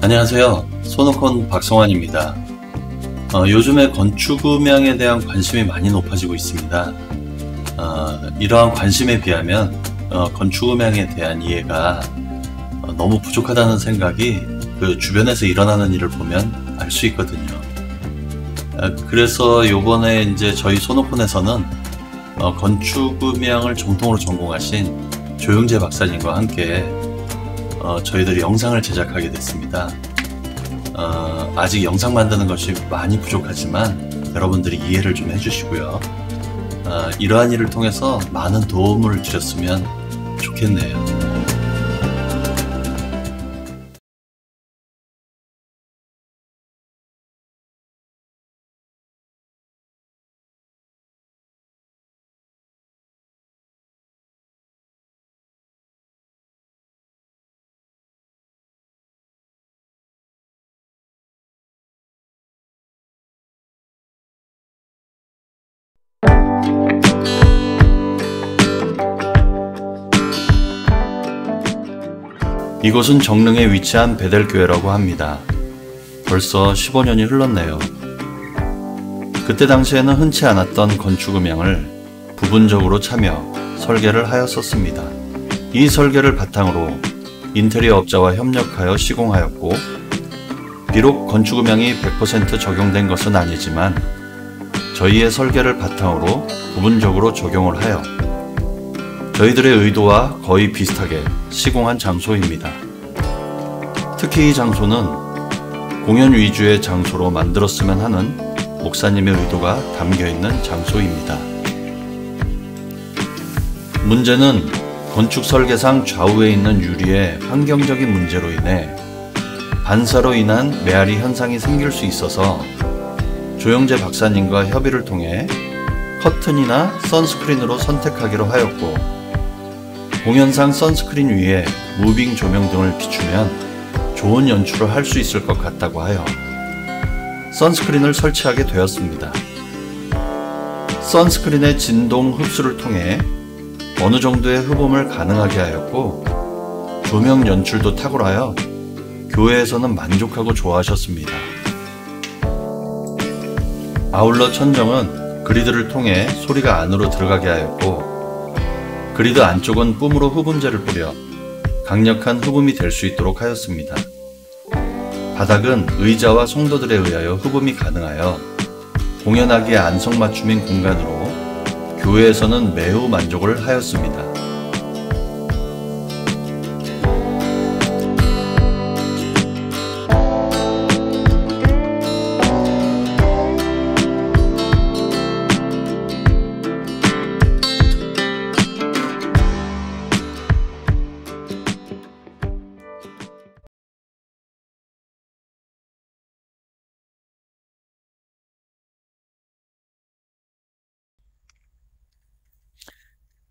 안녕하세요. 소노콘 박성환입니다. 요즘에 건축음향에 대한 관심이 많이 높아지고 있습니다. 이러한 관심에 비하면 건축음향에 대한 이해가 너무 부족하다는 생각이 그 주변에서 일어나는 일을 보면 알 수 있거든요. 그래서 요번에 이제 저희 소노콘에서는 건축음향을 정통으로 전공하신 조영재 박사님과 함께 저희들이 영상을 제작하게 됐습니다. 아직 영상 만드는 것이 많이 부족하지만 여러분들이 이해를 좀 해주시고요. 이러한 일을 통해서 많은 도움을 드렸으면 좋겠네요. 이곳은 정릉에 위치한 베델교회라고 합니다. 벌써 15년이 흘렀네요. 그때 당시에는 흔치 않았던 건축음향을 부분적으로 참여, 설계를 하였었습니다. 이 설계를 바탕으로 인테리어 업자와 협력하여 시공하였고, 비록 건축음향이 100% 적용된 것은 아니지만 저희의 설계를 바탕으로 부분적으로 적용을 하여 저희들의 의도와 거의 비슷하게 시공한 장소입니다. 특히 이 장소는 공연 위주의 장소로 만들었으면 하는 목사님의 의도가 담겨있는 장소입니다. 문제는 건축 설계상 좌우에 있는 유리의 환경적인 문제로 인해 반사로 인한 메아리 현상이 생길 수 있어서 조영재 박사님과 협의를 통해 커튼이나 선스크린으로 선택하기로 하였고, 공연상 선스크린 위에 무빙 조명 등을 비추면 좋은 연출을 할 수 있을 것 같다고 하여 선스크린을 설치하게 되었습니다. 선스크린의 진동 흡수를 통해 어느 정도의 흡음을 가능하게 하였고, 조명 연출도 탁월하여 교회에서는 만족하고 좋아하셨습니다. 아울러 천정은 그리드를 통해 소리가 안으로 들어가게 하였고, 그리드 안쪽은 뿜으로 흡음재를 뿌려 강력한 흡음이 될 수 있도록 하였습니다. 바닥은 의자와 성도들에 의하여 흡음이 가능하여 공연하기에 안성맞춤인 공간으로 교회에서는 매우 만족을 하였습니다.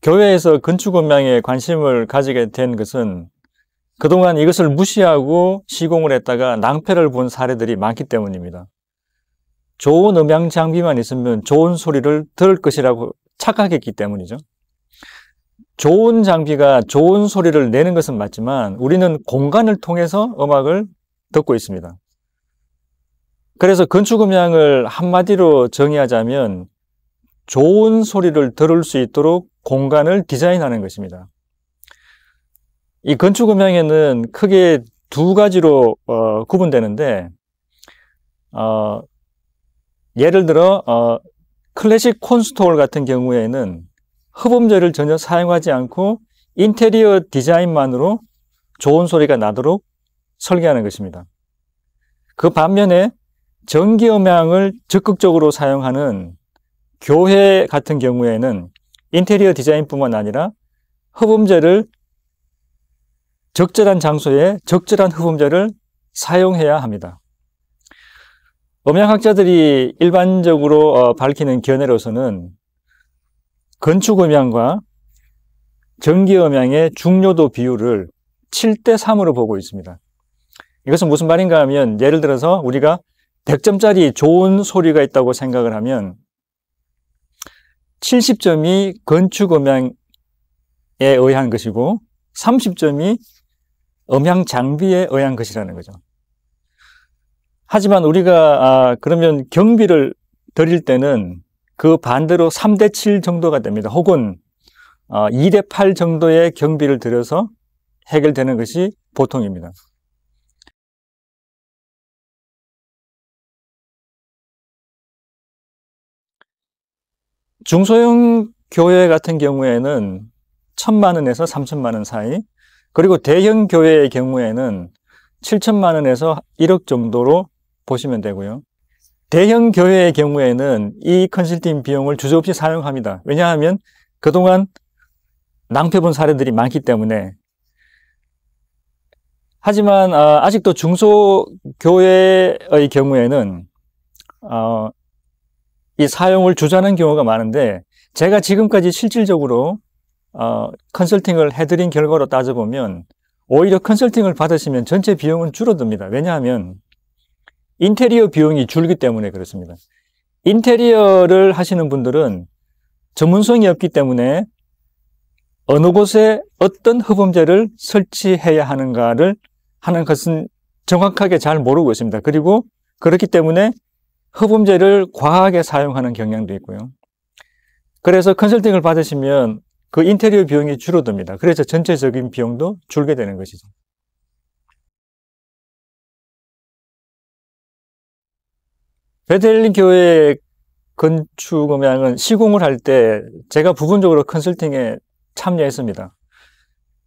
교회에서 건축음향에 관심을 가지게 된 것은 그동안 이것을 무시하고 시공을 했다가 낭패를 본 사례들이 많기 때문입니다. 좋은 음향 장비만 있으면 좋은 소리를 들을 것이라고 착각했기 때문이죠. 좋은 장비가 좋은 소리를 내는 것은 맞지만 우리는 공간을 통해서 음악을 듣고 있습니다. 그래서 건축음향을 한마디로 정의하자면 좋은 소리를 들을 수 있도록 공간을 디자인하는 것입니다. 이 건축음향에는 크게 두 가지로 구분되는데, 예를 들어 클래식 콘서트홀 같은 경우에는 흡음재를 전혀 사용하지 않고 인테리어 디자인만으로 좋은 소리가 나도록 설계하는 것입니다. 그 반면에 전기음향을 적극적으로 사용하는 교회 같은 경우에는 인테리어 디자인뿐만 아니라 흡음재를 적절한 장소에 적절한 흡음재를 사용해야 합니다. 음향학자들이 일반적으로 밝히는 견해로서는 건축음향과 전기음향의 중요도 비율을 7:3으로 보고 있습니다. 이것은 무슨 말인가 하면, 예를 들어서 우리가 100점짜리 좋은 소리가 있다고 생각을 하면 70점이 건축음향에 의한 것이고 30점이 음향 장비에 의한 것이라는 거죠. 하지만 우리가 그러면 경비를 드릴 때는 그 반대로 3대 7 정도가 됩니다. 혹은 2대 8 정도의 경비를 들여서 해결되는 것이 보통입니다. 중소형 교회 같은 경우에는 1,000만 원에서 3,000만 원 사이, 그리고 대형 교회의 경우에는 7천만 원에서 1억 정도로 보시면 되고요. 대형 교회의 경우에는 이 컨설팅 비용을 주저없이 사용합니다. 왜냐하면 그동안 낭패본 사례들이 많기 때문에. 하지만 아직도 중소교회의 경우에는 이 사용을 주저하는 경우가 많은데, 제가 지금까지 실질적으로 컨설팅을 해드린 결과로 따져보면 오히려 컨설팅을 받으시면 전체 비용은 줄어듭니다. 왜냐하면 인테리어 비용이 줄기 때문에 그렇습니다. 인테리어를 하시는 분들은 전문성이 없기 때문에 어느 곳에 어떤 흡음재를 설치해야 하는가를 하는 것은 정확하게 잘 모르고 있습니다. 그리고 그렇기 때문에 흡음재를 과하게 사용하는 경향도 있고요. 그래서 컨설팅을 받으시면 그 인테리어 비용이 줄어듭니다. 그래서 전체적인 비용도 줄게 되는 것이죠. 베델린 교회 건축 음향은 시공을 할 때 제가 부분적으로 컨설팅에 참여했습니다.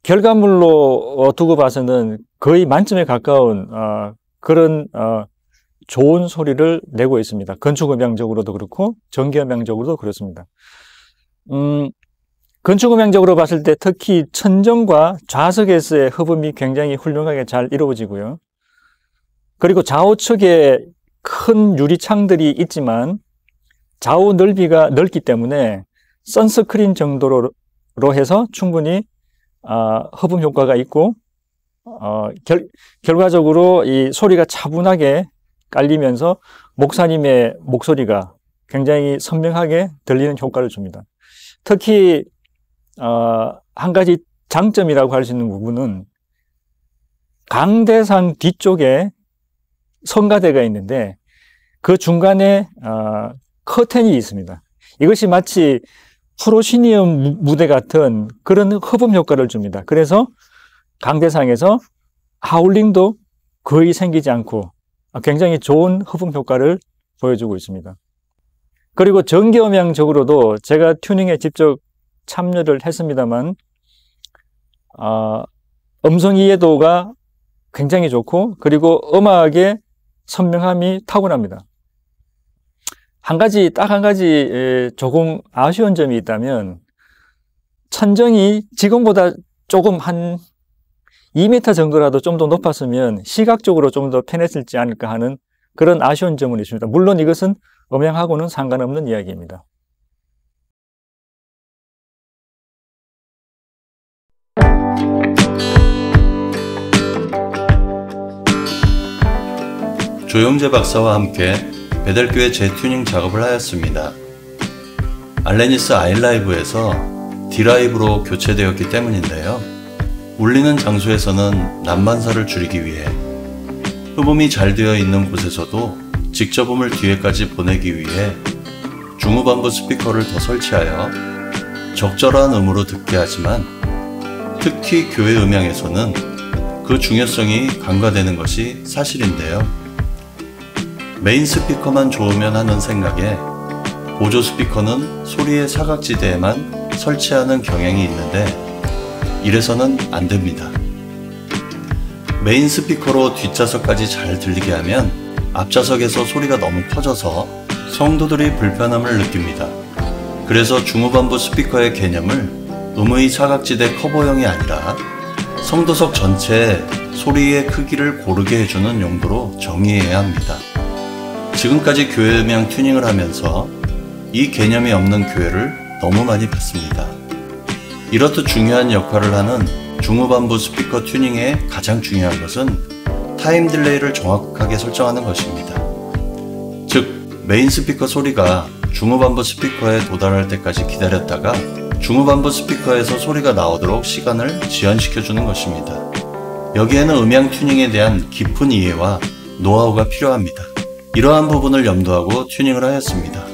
결과물로 두고 봐서는 거의 만점에 가까운 그런 좋은 소리를 내고 있습니다. 건축 음향적으로도 그렇고 전기 음향적으로도 그렇습니다. 건축 음향적으로 봤을 때 특히 천정과 좌석에서의 흡음이 굉장히 훌륭하게 잘 이루어지고요. 그리고 좌우측에 큰 유리창들이 있지만 좌우 넓이가 넓기 때문에 선스크린 정도로 해서 충분히 흡음 효과가 있고, 결과적으로 이 소리가 차분하게 깔리면서 목사님의 목소리가 굉장히 선명하게 들리는 효과를 줍니다. 특히 한 가지 장점이라고 할 수 있는 부분은 강대상 뒤쪽에 성가대가 있는데 그 중간에 커튼이 있습니다. 이것이 마치 프로시니엄 무대 같은 그런 흡음 효과를 줍니다. 그래서 강대상에서 하울링도 거의 생기지 않고 굉장히 좋은 흡음 효과를 보여주고 있습니다. 그리고 전기음향적으로도 제가 튜닝에 직접 참여를 했습니다만 음성 이해도가 굉장히 좋고, 그리고 음악의 선명함이 타고납니다. 딱 한 가지 조금 아쉬운 점이 있다면, 천정이 지금보다 조금 한 2m 정도라도 좀 더 높았으면 시각적으로 좀 더 편했을지 않을까 하는 그런 아쉬운 점은 있습니다. 물론 이것은 음향하고는 상관없는 이야기입니다. 조영재 박사와 함께 베델교회 재튜닝 작업을 하였습니다. 알레니스 아일라이브에서 D라이브로 교체되었기 때문인데요. 울리는 장소에서는 난반사를 줄이기 위해, 흡음이 잘 되어 있는 곳에서도 직접 음을 뒤에까지 보내기 위해 중후반부 스피커를 더 설치하여 적절한 음으로 듣게 하지만, 특히 교회 음향에서는 그 중요성이 간과되는 것이 사실인데요. 메인 스피커만 좋으면 하는 생각에 보조 스피커는 소리의 사각지대에만 설치하는 경향이 있는데, 이래서는 안 됩니다. 메인 스피커로 뒷좌석까지 잘 들리게 하면 앞좌석에서 소리가 너무 커져서 성도들이 불편함을 느낍니다. 그래서 중후반부 스피커의 개념을 음의 사각지대 커버형이 아니라 성도석 전체에 소리의 크기를 고르게 해주는 용도로 정의해야 합니다. 지금까지 교회 음향 튜닝을 하면서 이 개념이 없는 교회를 너무 많이 봤습니다. 이렇듯 중요한 역할을 하는 중후반부 스피커 튜닝의 가장 중요한 것은 타임 딜레이를 정확하게 설정하는 것입니다. 즉, 메인 스피커 소리가 중후반부 스피커에 도달할 때까지 기다렸다가 중후반부 스피커에서 소리가 나오도록 시간을 지연시켜주는 것입니다. 여기에는 음향 튜닝에 대한 깊은 이해와 노하우가 필요합니다. 이러한 부분을 염두하고 튜닝을 하였습니다.